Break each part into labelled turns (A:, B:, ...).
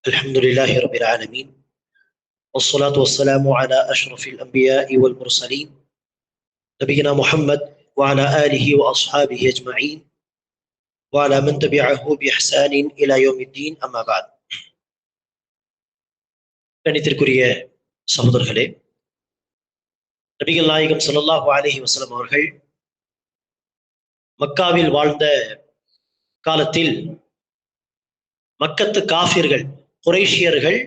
A: الحمد لله رب العالمين والصلاة والسلام على أشرف الأنبياء والمرسلين نبينا محمد وعلى آله وأصحابه أجمعين وعلى من تبعه بإحسان إلى يوم الدين أما بعد. கணித்திற்குரிய சகோதரர்களே, நபிகள் நாயகம் ஸல்லல்லாஹு அலைஹி வஸல்லம் அவர்கள் மக்காவில் வாழ்ந்த காலத்தில் மக்கத்து காஃபிர்கள் குறைஷியர்கள்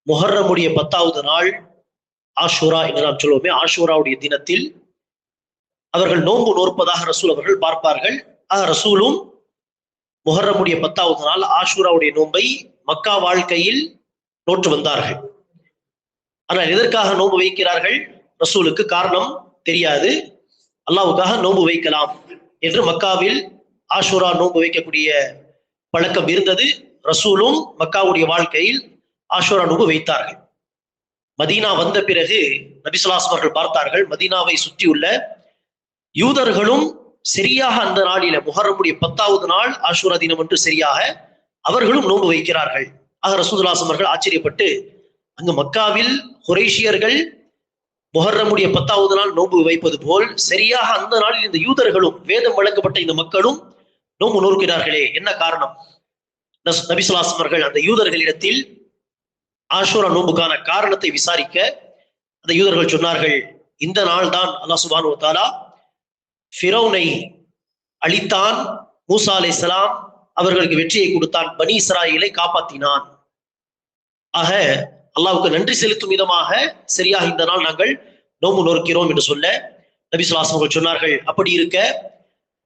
A: முஹர்ரமுடைய 10வது நாள் ஆஷூரா என்று நாம் சொல்லுவோமே, ஆஷூராவுடைய தினத்தில் அவர்கள் நோன்பு நோற்பதாக ரசூல் அவர்கள் பார்ப்பார்கள். ரசூலும் முஹர்ரமுடைய 10வது நாள் ஆஷூராவுடைய நோன்பை மக்கா வாழ்க்கையில் நோற்று வந்தார்கள். ஆனால் எதற்காக நோன்பு வைக்கிறார்கள் ரசூலுக்கு காரணம் தெரியாது. அல்லாஹ்வுக்காக நோன்பு வைக்கலாம் என்று மக்காவில் ஆஷூரா நோன்பு வைக்கக்கூடிய பழக்கம் இருந்தது. ரசூலும் மக்காவுடைய வாழ்க்கையில் ஆஷூரா நோன்பு வைத்தார்கள். மதீனா வந்த பிறகு நபி ஸல்லல்லாஹு அலைஹி வஸல்லம் பார்த்தார்கள், மதீனாவை சுற்றியுள்ள யூதர்களும் சரியாக அந்த நாளில முஹர்ரமுடைய 10வது நாள் ஆஷூரா தினம் என்று சரியாக அவர்களும் நோன்பு வைக்கிறார்கள். ஆக ரசூலுல்லாஹி ஸல்லல்லாஹு அலைஹி வஸல்லம் ஆச்சரியப்பட்டு, அங்கு மக்காவில் குறைஷியர்கள் முஹர்ரமுடைய 10வது நாள் நோன்பு வைப்பது போல் சரியாக அந்த நாளில் இந்த யூதர்களும் வேதம் வழங்கப்பட்ட இந்த மக்களும் நோன்பு நோக்கிறார்களே, என்ன காரணம்? நபி ஸல்லல்லாஹு அலைஹி வஸல்லம் அவர்கள் அந்த யூதர்களிடத்தில் ஆஷூரா நோன்புக்கான காரணத்தை விசாரிக்க அந்த யூதர்கள் சொன்னார்கள், இந்த நாள் தான் அல்லாஹ் சுப்ஹானஹு வ தஆலா ஃபிரௌனை அழித்தான், மூசா அலைஹிஸ்ஸலாம் அவர்களுக்கு வெற்றியை கொடுத்தான், பனி இஸ்ராயீலை காப்பாற்றினான். ஆக அல்லாஹ்வுக்கு நன்றி செலுத்தும் விதமாக சரியாக இந்த நாள் நாங்கள் நோன்பு நோக்கிறோம் என்று சொல்ல நபி ஸல்லல்லாஹு அலைஹி வஸல்லம் சொன்னார்கள், அப்படி இருக்க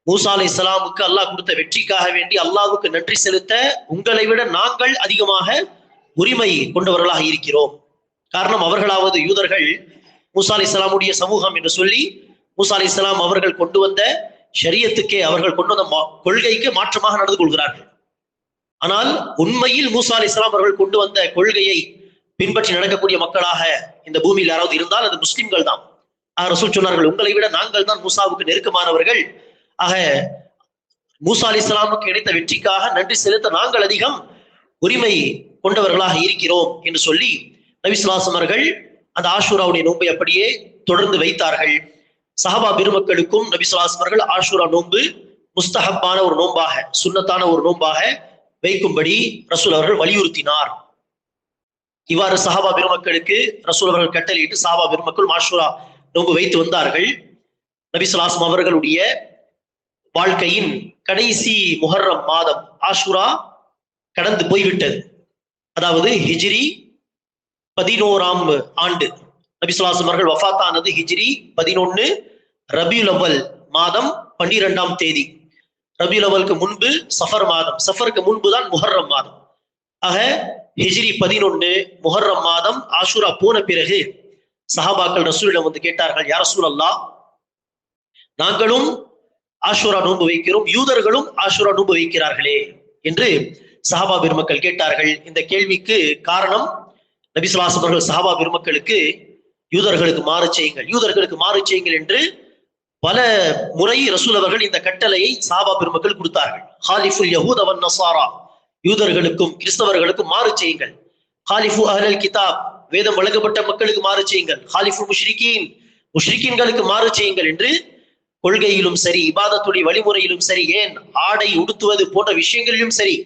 A: மூசா அலைஹிஸ்ஸலாமுக்கு அல்லாஹ் கொடுத்த வெற்றிக்காக வேண்டி அல்லாஹ்வுக்கு நன்றி செலுத்த உங்களை விட நாங்கள் அதிகமாக உரிமை கொண்டவர்களாக இருக்கிறோம். காரணம், அவர்களாவது யூதர்கள் மூசா அலைஹிஸ்ஸலாமுடைய சமூகம் என்று சொல்லி மூசா அலைஹிஸ்ஸலாம் அவர்கள் கொண்டு வந்த ஷரியத்துக்கே, அவர்கள் கொண்டு வந்த கொள்கைக்கு மாற்றமாக நடந்து கொள்கிறார்கள். ஆனால் உண்மையில் மூசா அலைஹிஸ்ஸலாம் அவர்கள் கொண்டு வந்த கொள்கையை பின்பற்றி நடக்கக்கூடிய மக்களாக இந்த பூமியில் யாராவது இருந்தால் அது முஸ்லிம்கள் தான். ரசூல் சொன்னார்கள், உங்களை விட நாங்கள் தான் மூசாவுக்கு நெருக்கமானவர்கள். ஆக மூசா அலைஹிஸ்ஸலாமுக்கு கிடைத்த வெற்றிக்காக நன்றி செலுத்த நாங்கள் அதிகம் உரிமை கொண்டவர்களாக இருக்கிறோம் என்று சொல்லி நபி ஸல்லல்லாஹு அலைஹி வஸல்லம் அவர்கள் அந்த ஆஷூராவுடைய நோன்பை அப்படியே தொடர்ந்து வைத்தார்கள். சஹாபா பெருமக்களுக்கும் நபி ஸல்லல்லாஹு அலைஹி வஸல்லம் அவர்கள் ஆஷூரா நோன்பு முஸ்தஹப்பான ஒரு நோன்பாக, சுன்னத்தான ஒரு நோன்பாக வைக்கும்படி ரசூல் அவர்கள் வலியுறுத்தினார். இவ்வாறு சஹாபா பெருமக்களுக்கு ரசூல் அவர்கள் கட்டளையிட்டு சஹாபா பெருமக்கள் ஆஷூரா நோன்பு வைத்து வந்தார்கள். நபி ஸல்லல்லாஹு அலைஹி வஸல்லம் அவர்களுடைய வாழ்க்கையின் கடைசி முஹர்ரம் மாதம் ஆஷூரா கடந்து போய்விட்டது. அதாவது ஹிஜ்ரி 11ஆம் ஆண்டு நபி ஸல்லல்லாஹு அலைஹி வஸல்லம் அவர்கள் வஃபாத்தானது ஹிஜ்ரி 11 ரபியுல் அவ்வல் மாதம் 12ஆம் தேதி. ரபியுல் அவ்வலுக்கு முன்பு சஃபர் மாதம், சஃபருக்கு முன்புதான் முஹர்ரம் மாதம். ஆக ஹிஜ்ரி 11 முஹர்ரம் மாதம் ஆஷூரா போன பிறகு சஹாபாக்கள் ரசூலிடம் வந்து கேட்டார்கள், யா ரசூலல்லாஹ், நாங்களும் ஆஷூரா நோன்பு வைக்கிறோம், யூதர்களும் ஆஷூரா நோன்பு வைக்கிறார்களே என்று சஹாபா பெருமக்கள் கேட்டார்கள். இந்த கேள்விக்கு காரணம், நபி ஸல்லல்லாஹு அலைஹி வஸல்லம் அவர்கள் சஹாபா பெருமக்களுக்கு யூதர்களுக்கு மாறு செய்யுங்கள், யூதர்களுக்கு மாறு செய்யுங்கள் என்று பல முறை ரசூல் அவர்கள் இந்த கட்டளையை சஹாபா பெருமக்கள் கொடுத்தார்கள். ஹாலிஃபுல் யஹூத வன் நஸாரா, யூதர்களுக்கும் கிறிஸ்தவர்களுக்கும் மாறு செய்யுங்கள். ஹாலிஃபு அஹ்லல் கிதாப், வேதம் வழங்கப்பட்ட மக்களுக்கு மாறு செய்யுங்கள். ஹாலிஃபுல் முஷ்ரிகீன், முஷ்ரிகீன்களுக்கு மாறு செய்யுங்கள் என்று கொள்கையிலும் சரி, இபாதத்துடைய வழிமுறையிலும் சரி, ஏன் ஆடை உடுத்துவது போன்ற விஷயங்களிலும் சரி,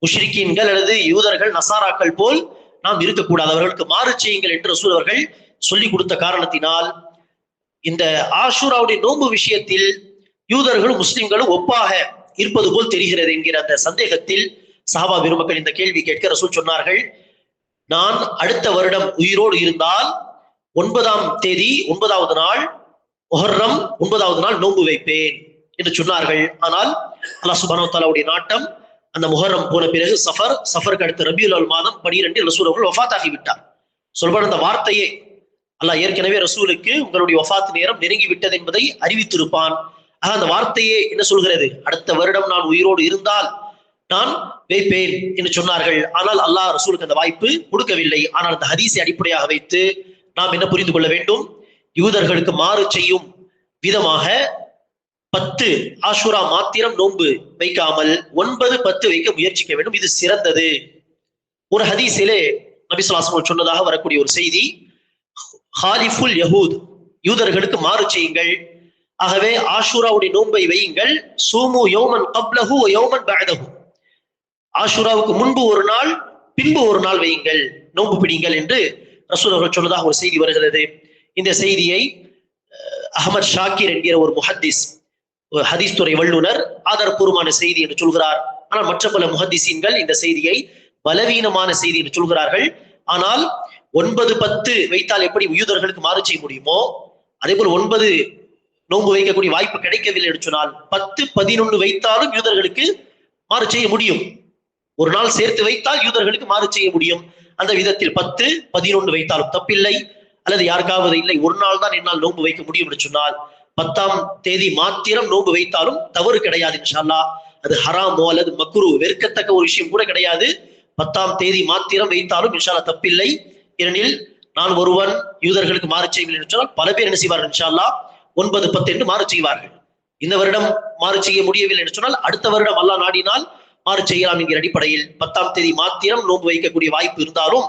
A: முஷ்ரிகீன்கள் அல்லது யூதர்கள் நசாராக்கள் போல் நாம் இருக்கக்கூடாது, அவர்களுக்கு மாறு செய்யுங்கள் என்று ரசூல் அவர்கள் சொல்லி கொடுத்த காரணத்தினால் இந்த ஆஷூராவுடைய நோன்பு விஷயத்தில் யூதர்களும் முஸ்லிம்களும் ஒப்பாக இருப்பது போல் தெரிகிறது என்கிற அந்த சந்தேகத்தில் சஹாபா பெருமக்கள் இந்த கேள்வி கேட்க ரசூல் சொன்னார்கள், நான் அடுத்த வருடம் உயிரோடு இருந்தால் 9ஆம் தேதி 9வது நாள் முஹர்ரம் 9வது நாள் நோன்பு வைப்பேன் என்று சொன்னார்கள். ஆனால் அல்லாஹ் சுப்ஹானஹு வ தஆலாவுடைய நாட்டம், அந்த முஹர்ரம் போன பிறகு சஃபருக்கு அடுத்த ரபியுல் அவ்வல் மாதம் 12 ரசூல் அவர்கள் வஃபாத் ஆகிவிட்டார். சொல்வார், அந்த வார்த்தையே அல்லாஹ் ஏற்கனவே ரசூலுக்கு உங்களுடைய வஃபாத் நேரம் நெருங்கி விட்டது என்பதை அறிவித்திருப்பான். ஆக அந்த வார்த்தையே என்ன சொல்கிறது, அடுத்த வருடம் நான் உயிரோடு இருந்தால் நான் வைப்பேன் என்று சொன்னார்கள். ஆனால் அல்லாஹ் ரசூலுக்கு அந்த வாய்ப்பு கொடுக்கவில்லை. ஆனால் அந்த ஹதீஸை அடிப்படையாக வைத்து நாம் என்ன புரிந்து கொள்ள வேண்டும், யூதர்களுக்கு மாறு செய்யும் விதமாக 10 ஆஷூரா மாத்திரம் நோன்பு வைக்காமல் 9, 10 வைக்க முயற்சிக்க வேண்டும். இது சிறந்தது ஒரு ஹதீஸிலே நபி ஸல்லல்லாஹு அலைஹி வஸல்லம் சொன்னதாக வரக்கூடிய ஒரு செய்தி, ஹாலிஃபுல் யஹூத், யூதர்களுக்கு மாறு செய்யுங்கள். ஆகவே ஆஷூராவுடைய நோன்பை வையுங்கள். சூமு யௌமன் கப்லஹு வ யௌமன் பஅதஹு, ஆஷூராவுக்கு முன்பு ஒரு நாள் பின்பு ஒரு நாள் வையுங்கள், நோன்பு பிடிங்கள் என்று ரசூல் அவர்கள் சொன்னதாக ஒரு செய்தி வருகிறது. இந்த செய்தியை அஹமத் ஷாக்கிர் என்கிற ஒரு முஹத்திஸ், ஹதீஸ் துறை வல்லுனர் ஆதாரப்பூர்வமான செய்தி என்று சொல்கிறார். ஆனால் மற்ற பல முஹத்திசீன்கள் இந்த செய்தியை பலவீனமான செய்தி என்று சொல்கிறார்கள். ஆனால் 9-10 வைத்தால் எப்படி யூதர்களுக்கு மாறு செய்ய முடியுமோ, அதே போல் 9 நோன்பு வைக்கக்கூடிய வாய்ப்பு கிடைக்கவில்லை என்று சொன்னால் 10-11 வைத்தாலும் யூதர்களுக்கு மாறு செய்ய முடியும். ஒரு நாள் சேர்த்து வைத்தால் யூதர்களுக்கு மாறு செய்ய முடியும். அந்த விதத்தில் 10-11 வைத்தாலும் தப்பில்லை. அல்லது யாருக்காவது இல்லை ஒரு நாள் தான் என்னால் நோன்பு வைக்க முடியும் என்று சொன்னால் 10ஆம் தேதி மாத்திரம் நோன்பு வைத்தாலும் தவறு கிடையாது இன்ஷா அல்லாஹ். அது ஹராமோ அல்லது மக்ரூ, வெறுக்கத்தக்க ஒரு விஷயம் கூட கிடையாது. 10ஆம் தேதி மாத்திரம் வைத்தாலும் இன்ஷா அல்லாஹ் தப்பில்லை. ஏனெனில் நான் ஒருவன் யூதர்களுக்கு மாறு செய்யவில்லை என்று சொன்னால் பல பேர் என்ன செய்வார்கள், இன்ஷா அல்லாஹ் 9-10 என்று மாறு செய்வார்கள். இந்த வருடம் மாறு செய்ய முடியவில்லை என்று சொன்னால் அடுத்த வருடம் அல்லாஹ் நாடினால் மாறு செய்யலாம் என்கிற அடிப்படையில் 10ஆம் தேதி மாத்திரம் நோன்பு வைக்கக்கூடிய வாய்ப்பு இருந்தாலும்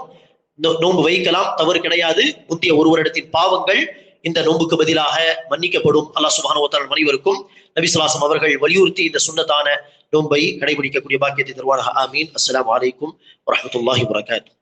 A: நோன்பு வைக்கலாம், தவறு கிடையாது. முந்தைய ஒரு வருடத்தின் பாவங்கள் இந்த நோன்புக்கு பதிலாக மன்னிக்கப்படும். அல்லாஹ் சுப்ஹானஹு வ தஆலா அனைவருக்கும் நபி ஸல்லல்லாஹு அலைஹி வஸல்லம் அவர்கள் வலியுறுத்தி இந்த சுன்னத்தான நோன்பை கடைபிடிக்கக்கூடிய பாக்கியத்தை தருவானாக. ஆமீன். அஸ்ஸலாமு அலைக்கும் வரஹ்மத்துல்லாஹி வபரகாத்துஹு.